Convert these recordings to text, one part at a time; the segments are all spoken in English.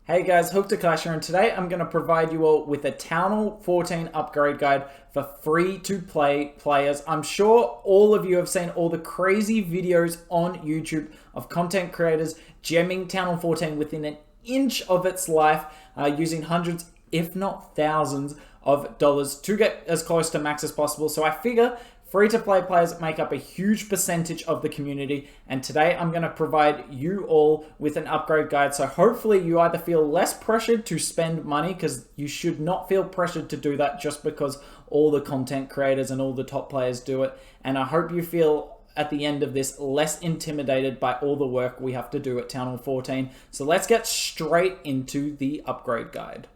Hey guys, Hook to Clash here, and today I'm going to provide you all with a Town Hall 14 upgrade guide for free-to-play players. I'm sure all of you have seen all the crazy videos on YouTube of content creators gemming Town Hall 14 within an inch of its life, using hundreds, if not thousands, of dollars to get as close to max as possible. So I figure free-to-play players make up a huge percentage of the community, and today I'm going to provide you all with an upgrade guide. So hopefully you either feel less pressured to spend money, because you should not feel pressured to do that just because all the content creators and all the top players do it. And I hope you feel at the end of this less intimidated by all the work we have to do at Town Hall 14. So let's get straight into the upgrade guide.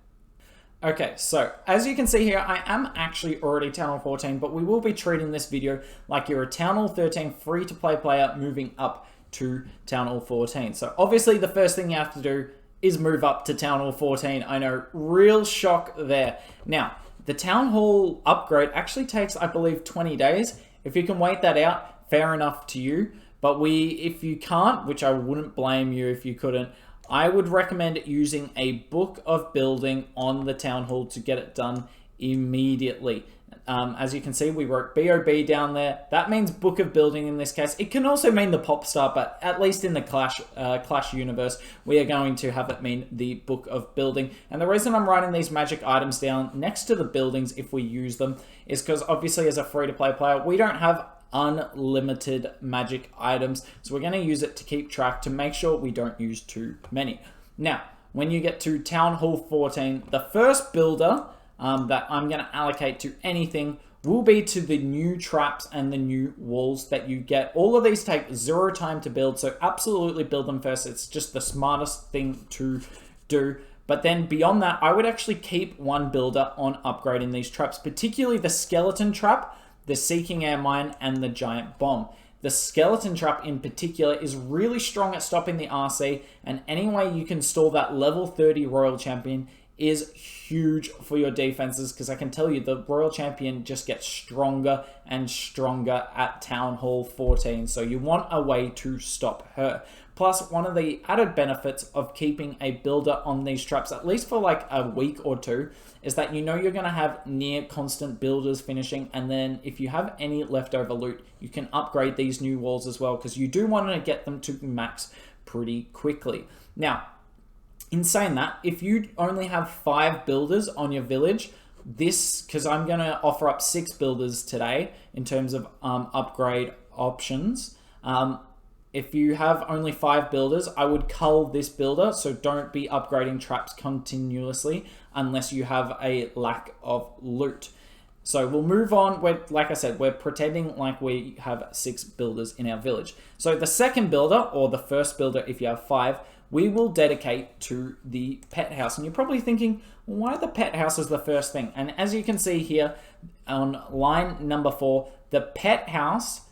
Okay, so as you can see here, I am actually already Town Hall 14, but we will be treating this video like you're a Town Hall 13 free-to-play player moving up to Town Hall 14. So obviously the first thing you have to do is move up to Town Hall 14. I know, real shock there. Now, the Town Hall upgrade actually takes, I believe, 20 days. If you can wait that out, fair enough to you. But if you can't, which I wouldn't blame you if you couldn't, I would recommend using a book of building on the Town Hall to get it done immediately. As you can see, we wrote BOB down there. That means book of building in this case. It can also mean the pop star, but at least in the Clash universe, we are going to have it mean the book of building. And the reason I'm writing these magic items down next to the buildings if we use them is because obviously as a free-to-play player, we don't have unlimited magic items, so we're going to use it to keep track to make sure we don't use too many. Now, when you get to Town Hall 14, the first builder that I'm going to allocate to anything will be to the new traps and the new walls that you get. All of these take 0 time to build, so absolutely build them first. It's just the smartest thing to do. But then beyond that, I would actually keep one builder on upgrading these traps, particularly the skeleton trap, the Seeking Air Mine, and the Giant Bomb. The Skeleton Trap in particular is really strong at stopping the RC, and any way you can stall that level 30 Royal Champion is huge for your defenses, because I can tell you the Royal Champion just gets stronger and stronger at Town Hall 14, so you want a way to stop her. Plus, one of the added benefits of keeping a builder on these traps, at least for like a week or two, is that you know you're going to have near constant builders finishing, and then if you have any leftover loot, you can upgrade these new walls as well, because you do want to get them to max pretty quickly. Now, in saying that, if you only have 5 builders on your village, because I'm going to offer up 6 builders today in terms of upgrade options. If you have only 5 builders, I would cull this builder, so don't be upgrading traps continuously unless you have a lack of loot. So we'll move on. Like I said, we're pretending like we have 6 builders in our village. So the second builder, or the first builder if you have 5, we will dedicate to the pet house. And you're probably thinking, why the pet house is the first thing? And as you can see here on line number 4, the pet house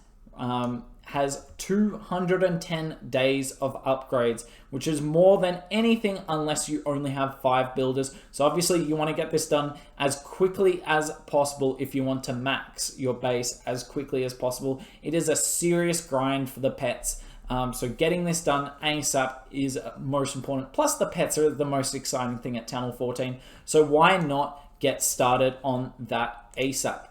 has 210 days of upgrades, which is more than anything unless you only have 5 builders. So obviously you want to get this done as quickly as possible if you want to max your base as quickly as possible. It is a serious grind for the pets. So getting this done ASAP is most important. Plus the pets are the most exciting thing at Town Hall 14. So why not get started on that ASAP?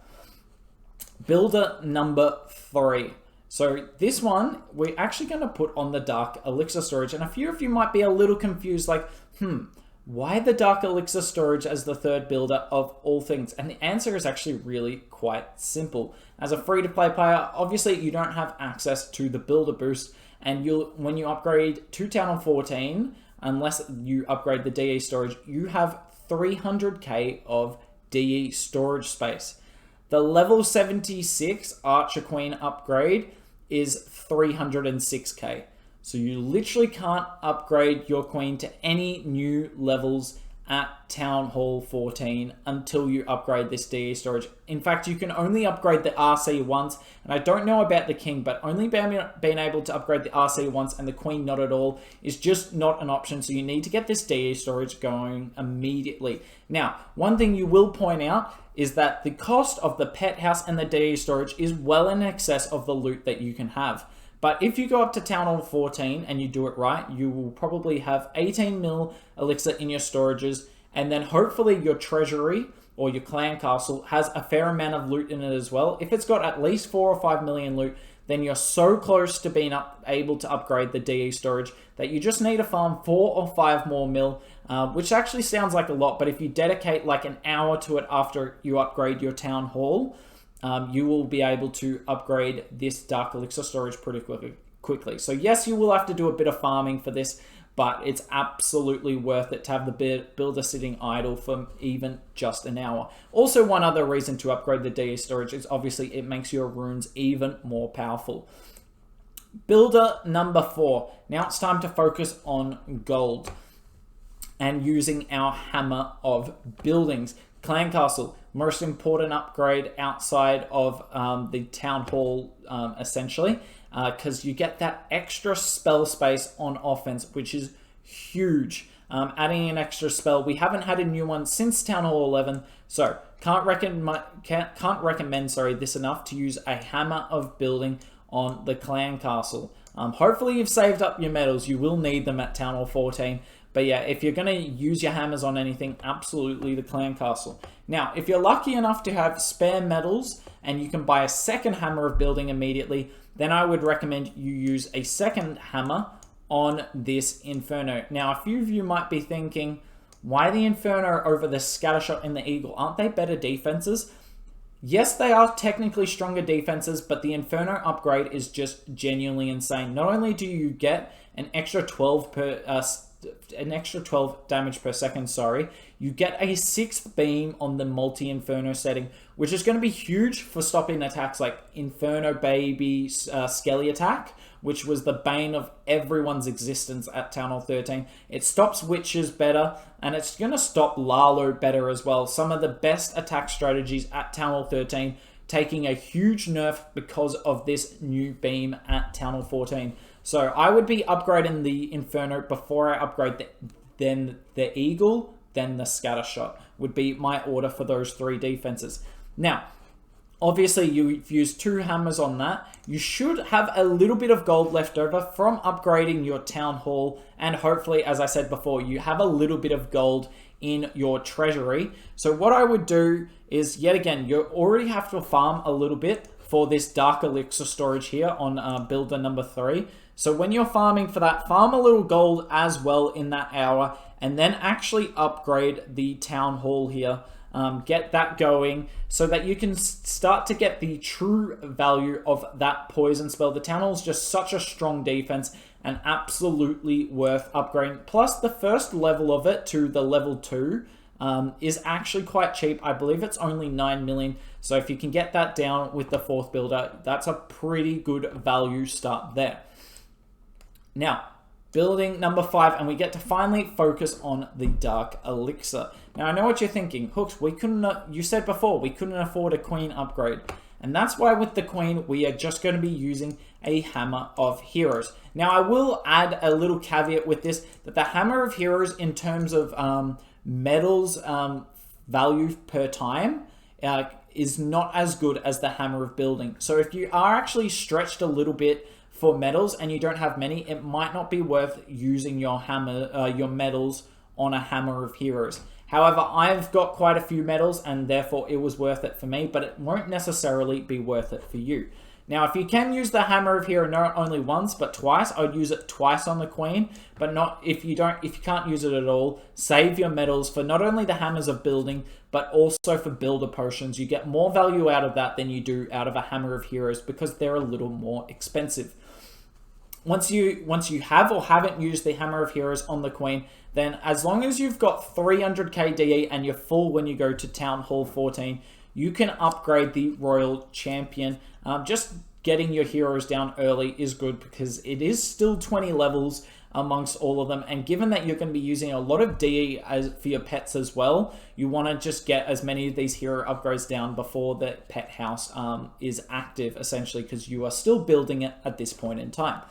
Builder number 3. So this one, we're actually going to put on the Dark Elixir storage. And a few of you might be a little confused, like, why the Dark Elixir storage as the third builder of all things? And the answer is actually really quite simple. As a free-to-play player, obviously you don't have access to the builder boost. And when you upgrade to Town Hall 14, unless you upgrade the DE storage, you have 300k of DE storage space. The level 76 Archer Queen upgrade is 306k. So you literally can't upgrade your queen to any new levels at Town Hall 14 until you upgrade this DE storage. In fact, you can only upgrade the RC once, and I don't know about the king, but only being able to upgrade the RC once and the queen not at all is just not an option, so you need to get this DE storage going immediately. Now, one thing you will point out is that the cost of the pet house and the DE storage is well in excess of the loot that you can have. But if you go up to Town Hall 14 and you do it right, you will probably have 18 mil elixir in your storages, and then hopefully your treasury or your clan castle has a fair amount of loot in it as well. If it's got at least 4 or 5 million loot, then you're so close to being able to upgrade the DE storage that you just need to farm 4 or 5 more mil, which actually sounds like a lot, but if you dedicate like an hour to it after you upgrade your town hall, you will be able to upgrade this dark elixir storage pretty quickly. So yes, you will have to do a bit of farming for this, but it's absolutely worth it to have the builder sitting idle for even just an hour. Also, one other reason to upgrade the DE storage is obviously it makes your runes even more powerful. Builder number 4. Now it's time to focus on gold and using our hammer of buildings. Clan Castle, most important upgrade outside of the town hall, essentially, because you get that extra spell space on offense, which is huge. Adding an extra spell, we haven't had a new one since Town Hall 11, so can't recommend this enough to use a hammer of building on the Clan Castle. Hopefully you've saved up your medals. You will need them at Town Hall 14. But yeah, if you're going to use your hammers on anything, absolutely the Clan Castle. Now, if you're lucky enough to have spare medals and you can buy a second hammer of building immediately, then I would recommend you use a second hammer on this Inferno. Now, a few of you might be thinking, why the Inferno over the Scattershot and the Eagle? Aren't they better defenses? Yes, they are technically stronger defenses, but the Inferno upgrade is just genuinely insane. Not only do you get an extra 12 damage per second, you get a 6th beam on the multi-Inferno setting, which is going to be huge for stopping attacks like Inferno Baby Skelly attack, which was the bane of everyone's existence at Town Hall 13. It stops witches better, and it's going to stop Lalo better as well. Some of the best attack strategies at Town Hall 13 taking a huge nerf because of this new beam at Town Hall 14. So I would be upgrading the Inferno before I upgrade then the Eagle, then the Scattershot would be my order for those 3 defenses. Now, obviously you've used 2 hammers on that. You should have a little bit of gold left over from upgrading your Town Hall, and hopefully, as I said before, you have a little bit of gold in your treasury. So what I would do is, yet again, you already have to farm a little bit for this dark elixir storage here on builder number 3. So when you're farming for that, farm a little gold as well in that hour, and then actually upgrade the town hall here. Get that going so that you can start to get the true value of that poison spell. The town hall is just such a strong defense and absolutely worth upgrading. Plus the first level of it to the level 2 is actually quite cheap. I believe it's only 9 million. So if you can get that down with the 4th builder, that's a pretty good value start there. Now, building number 5, and we get to finally focus on the Dark Elixir. Now, I know what you're thinking. Hooks, you said before, we couldn't afford a Queen upgrade. And that's why with the Queen, we are just going to be using a Hammer of Heroes. Now, I will add a little caveat with this, that the Hammer of Heroes, in terms of medals value per time, is not as good as the Hammer of Building. So if you are actually stretched a little bit for medals and you don't have many, it might not be worth using your your medals on a Hammer of Heroes. However, I've got quite a few medals and therefore it was worth it for me, but it won't necessarily be worth it for you. Now, if you can use the Hammer of Hero not only once but twice, I'd use it twice on the Queen. But not if you can't use it at all, save your medals for not only the Hammers of Building but also for Builder Potions. You get more value out of that than you do out of a Hammer of Heroes because they're a little more expensive. Once you have or haven't used the Hammer of Heroes on the Queen, then as long as you've got 300k DE and you're full when you go to Town Hall 14, you can upgrade the Royal Champion. Just getting your heroes down early is good because it is still 20 levels amongst all of them. And given that you're going to be using a lot of DE for your pets as well, you want to just get as many of these hero upgrades down before the pet house is active, essentially, because you are still building it at this point in time.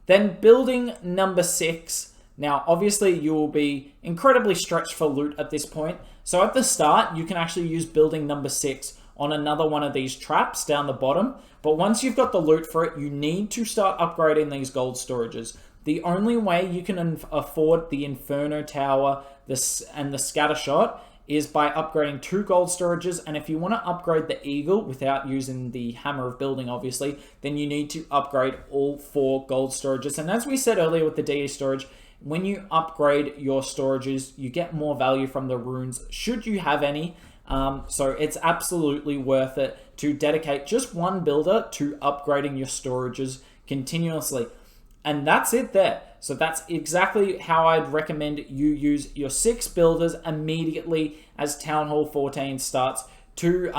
Then building number 6. Now, obviously, you will be incredibly stretched for loot at this point. So at the start, you can actually use building number 6 on another one of these traps down the bottom. But once you've got the loot for it, you need to start upgrading these gold storages. The only way you can afford the Inferno Tower and the Scatter Shot is by upgrading 2 gold storages. And if you want to upgrade the Eagle without using the Hammer of Building, obviously, then you need to upgrade all 4 gold storages. And as we said earlier with the DE storage, when you upgrade your storages, you get more value from the runes, should you have any. So it's absolutely worth it to dedicate just one builder to upgrading your storages continuously. And that's it there. So that's exactly how I'd recommend you use your 6 builders immediately as Town Hall 14 starts to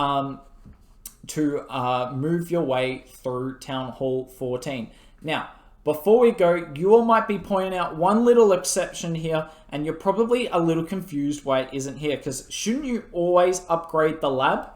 move your way through Town Hall 14. Now, before we go, you all might be pointing out one little exception here, and you're probably a little confused why it isn't here, because shouldn't you always upgrade the lab?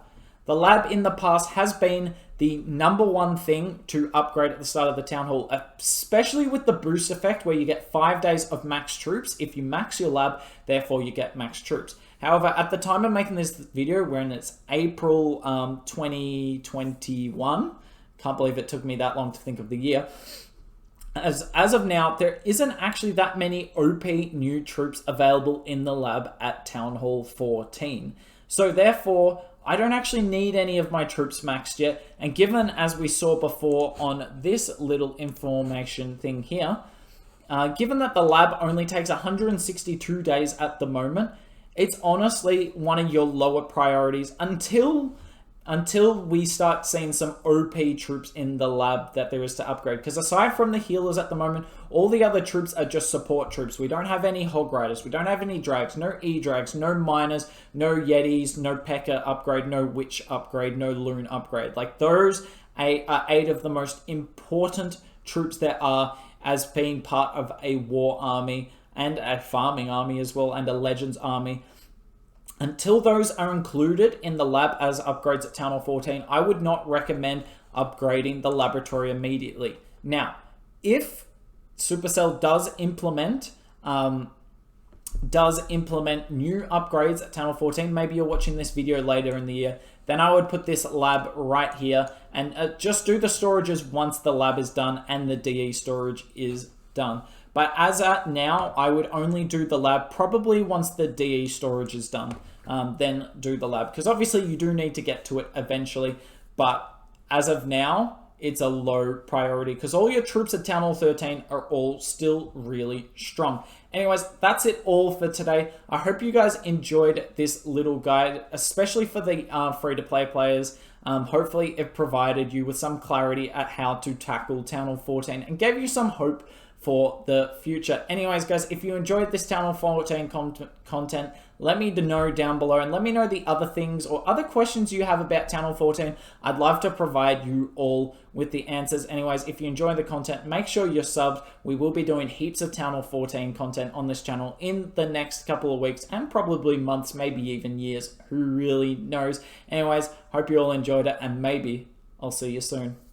The lab in the past has been the #1 thing to upgrade at the start of the Town Hall, especially with the boost effect where you get 5 days of max troops. If you max your lab, therefore you get max troops. However, at the time of making this video, when it's April 2021, can't believe it took me that long to think of the year, as of now, there isn't actually that many OP new troops available in the lab at Town Hall 14. So therefore, I don't actually need any of my troops maxed yet. And given, as we saw before on this little information thing here, given that the lab only takes 162 days at the moment, it's honestly one of your lower priorities until we start seeing some OP troops in the lab that there is to upgrade. Because aside from the healers at the moment, all the other troops are just support troops. We don't have any Hog Riders, we don't have any Drags, no E-Drags, no Miners, no Yetis, no P.E.K.K.A upgrade, no Witch upgrade, no Loon upgrade. Like, those are 8 of the most important troops there are as being part of a war army and a farming army as well, and a Legends army. Until those are included in the lab as upgrades at Town Hall 14, I would not recommend upgrading the laboratory immediately. Now, if Supercell does implement new upgrades at Town Hall 14, maybe you're watching this video later in the year, then I would put this lab right here and just do the storages once the lab is done and the DE storage is done. But as at now, I would only do the lab probably once the DE storage is done, then do the lab. Because obviously you do need to get to it eventually, but as of now, it's a low priority because all your troops at Town Hall 13 are all still really strong. Anyways, that's it all for today. I hope you guys enjoyed this little guide, especially for the free-to-play players. Hopefully it provided you with some clarity at how to tackle Town Hall 14 and gave you some hope for the future. Anyways, guys, if you enjoyed this Town Hall 14 content, let me know down below, and let me know the other things or other questions you have about Town Hall 14. I'd love to provide you all with the answers. Anyways, if you enjoy the content, make sure you're subbed. We will be doing heaps of Town Hall 14 content on this channel in the next couple of weeks and probably months, maybe even years. Who really knows? Anyways, hope you all enjoyed it, and maybe I'll see you soon.